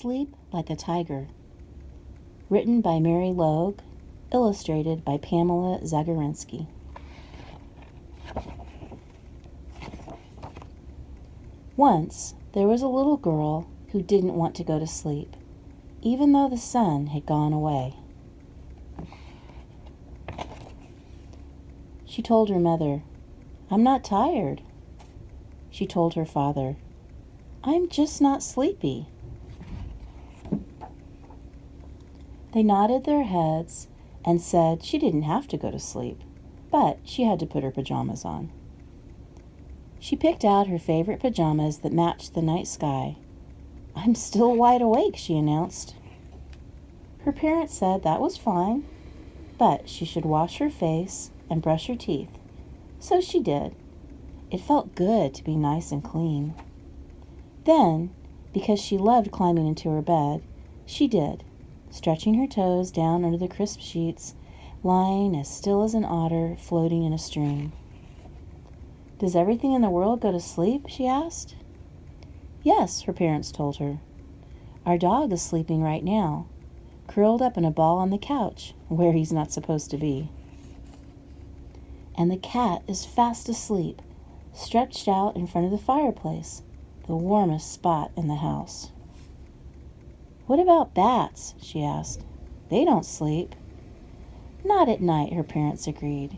Sleep Like a Tiger. Written by Mary Logue, illustrated by Pamela Zagarenski. Once, there was a little girl who didn't want to go to sleep, even though the sun had gone away. She told her mother, "I'm not tired." She told her father, "I'm just not sleepy." They nodded their heads and said she didn't have to go to sleep, but she had to put her pajamas on. She picked out her favorite pajamas that matched the night sky. "I'm still wide awake," she announced. Her parents said that was fine, but she should wash her face and brush her teeth. So she did. It felt good to be nice and clean. Then, because she loved climbing into her bed, she did, stretching her toes down under the crisp sheets, lying as still as an otter floating in a stream. "Does everything in the world go to sleep?" she asked. "Yes," her parents told her. "Our dog is sleeping right now, curled up in a ball on the couch, where he's not supposed to be. And the cat is fast asleep, stretched out in front of the fireplace, the warmest spot in the house." "What about bats?" she asked. "They don't sleep." "Not at night," her parents agreed.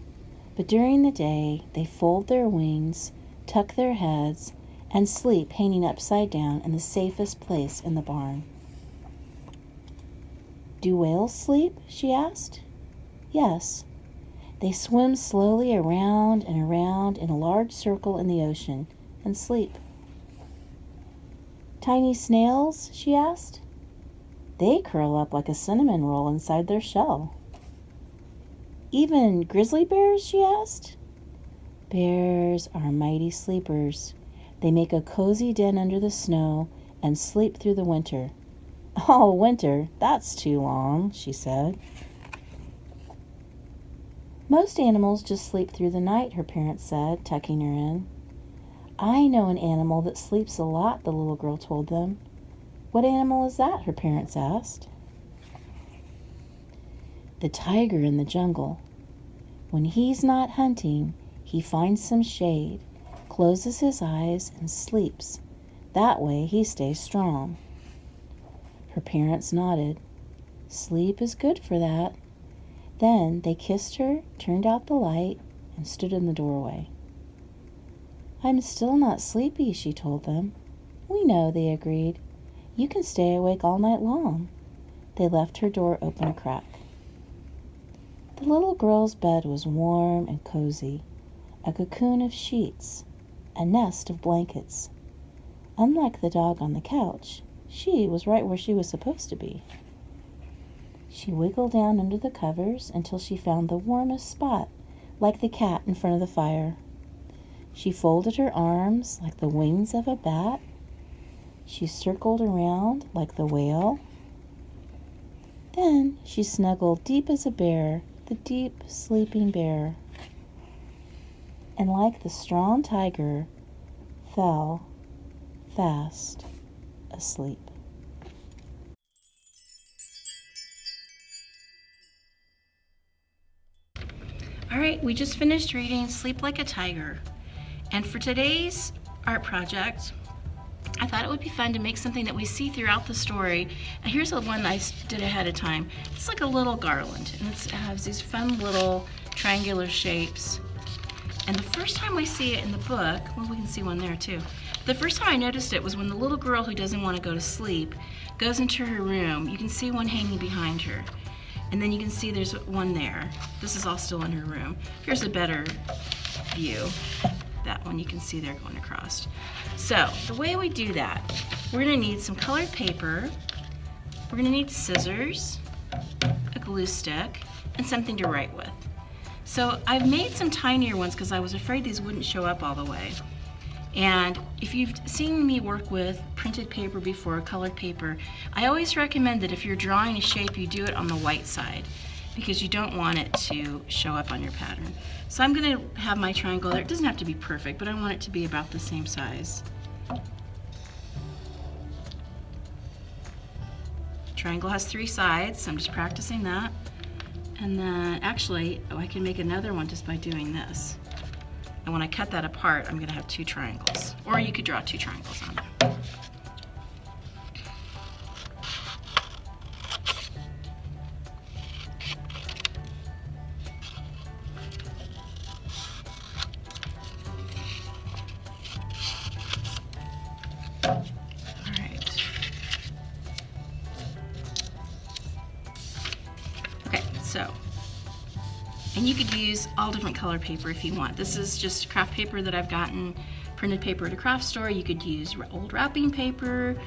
"But during the day, they fold their wings, tuck their heads, and sleep hanging upside down in the safest place in the barn." "Do whales sleep?" she asked. "Yes. They swim slowly around and around in a large circle in the ocean and sleep." "Tiny snails?" she asked. "They curl up like a cinnamon roll inside their shell." "Even grizzly bears?" she asked. "Bears are mighty sleepers. They make a cozy den under the snow and sleep through the winter." "Oh, winter, that's too long," she said. "Most animals just sleep through the night," her parents said, tucking her in. "I know an animal that sleeps a lot," the little girl told them. "What animal is that?" her parents asked. "The tiger in the jungle. When he's not hunting, he finds some shade, closes his eyes, and sleeps. That way he stays strong." Her parents nodded. Sleep is good for that. Then they kissed her, turned out the light, and stood in the doorway. "I'm still not sleepy," she told them. "We know," they agreed. "You can stay awake all night long." They left her door open a crack. The little girl's bed was warm and cozy, a cocoon of sheets, a nest of blankets. Unlike the dog on the couch, she was right where she was supposed to be. She wiggled down under the covers until she found the warmest spot, like the cat in front of the fire. She folded her arms like the wings of a bat. She circled around like the whale. Then she snuggled deep as a bear, the deep sleeping bear, and like the strong tiger, fell fast asleep. All right, we just finished reading Sleep Like a Tiger. And for today's art project, I thought it would be fun to make something that we see throughout the story. And here's the one I did ahead of time. It's like a little garland, and it has these fun little triangular shapes. And the first time we see it in the book, well, we can see one there too. The first time I noticed it was when the little girl who doesn't want to go to sleep goes into her room. You can see one hanging behind her. And then you can see there's one there. This is all still in her room. Here's a better view. That one you can see there going across. So the way we do that, we're gonna need some colored paper, we're gonna need scissors, a glue stick, and something to write with. So I've made some tinier ones because I was afraid these wouldn't show up all the way. And if you've seen me work with printed paper before, colored paper, I always recommend that if you're drawing a shape, you do it on the white side because you don't want it to show up on your pattern. So I'm gonna have my triangle there. It doesn't have to be perfect, but I want it to be about the same size. Triangle has 3 sides, so I'm just practicing that. And then, actually, I can make another one just by doing this. And when I cut that apart, I'm gonna have 2 triangles. Or you could draw 2 triangles on it. So, and you could use all different color paper if you want. This is just craft paper that I've gotten, printed paper at a craft store. You could use old wrapping paper.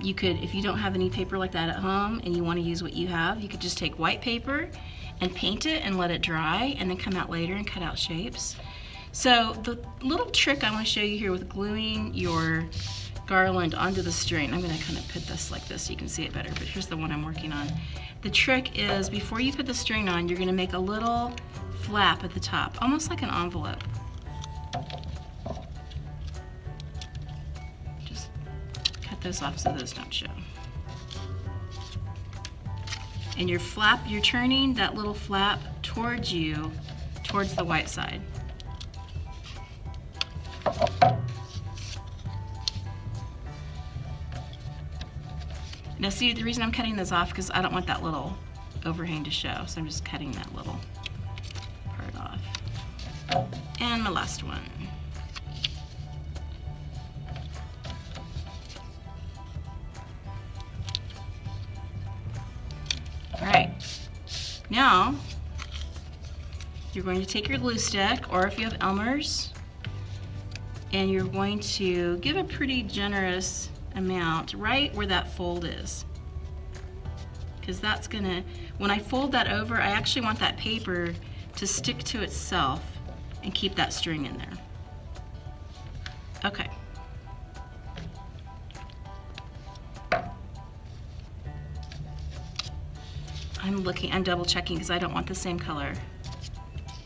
You could, if you don't have any paper like that at home and you want to use what you have, you could just take white paper and paint it and let it dry and then come out later and cut out shapes. So the little trick I want to show you here with gluing your garland onto the string, I'm going to kind of put this like this so you can see it better, but here's the one I'm working on. The trick is before you put the string on, you're going to make a little flap at the top, almost like an envelope. Just cut those off so those don't show. And your flap, you're turning that little flap towards you, towards the white side. Now see, the reason I'm cutting this off because I don't want that little overhang to show, so I'm just cutting that little part off. And my last one. All right, now you're going to take your glue stick, or if you have Elmer's, and you're going to give a pretty generous amount right where that fold is, because that's gonna, when I fold that over, I actually want that paper to stick to itself and keep that string in there. Okay. I'm double checking because I don't want the same color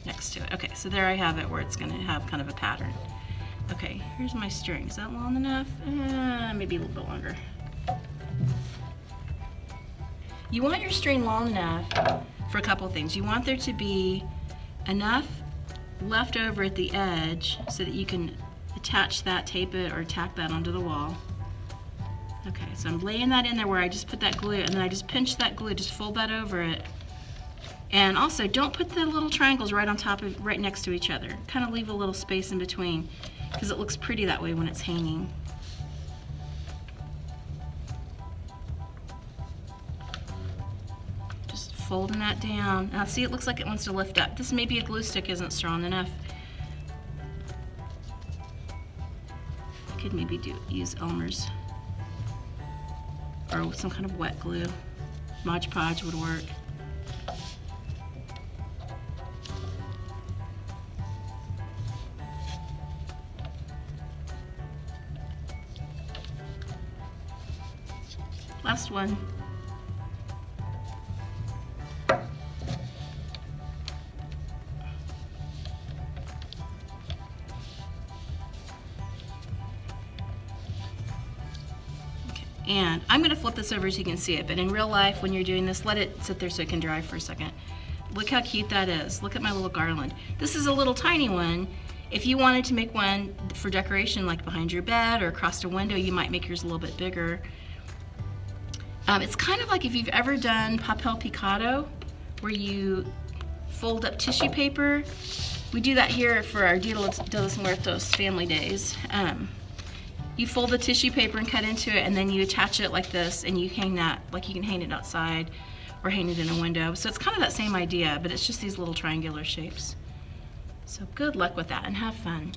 next to it. Okay, so there I have it where it's gonna have kind of a pattern. Okay, here's my string. Is that long enough? Maybe a little bit longer. You want your string long enough for a couple things. You want there to be enough left over at the edge so that you can attach that, tape it, or tack that onto the wall. Okay, so I'm laying that in there where I just put that glue, and then I just pinch that glue, just fold that over it. And also, don't put the little triangles right on top of, right next to each other. Kind of leave a little space in between, because it looks pretty that way when it's hanging. Just folding that down. Now see, it looks like it wants to lift up. This maybe a glue stick isn't strong enough. I could maybe use Elmer's or some kind of wet glue. Mod Podge would work. Last one. And I'm going to flip this over so you can see it, but in real life when you're doing this, let it sit there so it can dry for a second. Look how cute that is. Look at my little garland. This is a little tiny one. If you wanted to make one for decoration like behind your bed or across a window, you might make yours a little bit bigger. It's kind of like if you've ever done papel picado, where you fold up tissue paper. We do that here for our Dia de los Muertos family days. You fold the tissue paper and cut into it, and then you attach it like this, and you hang that, like you can hang it outside or hang it in a window. So it's kind of that same idea, but it's just these little triangular shapes. So good luck with that and have fun.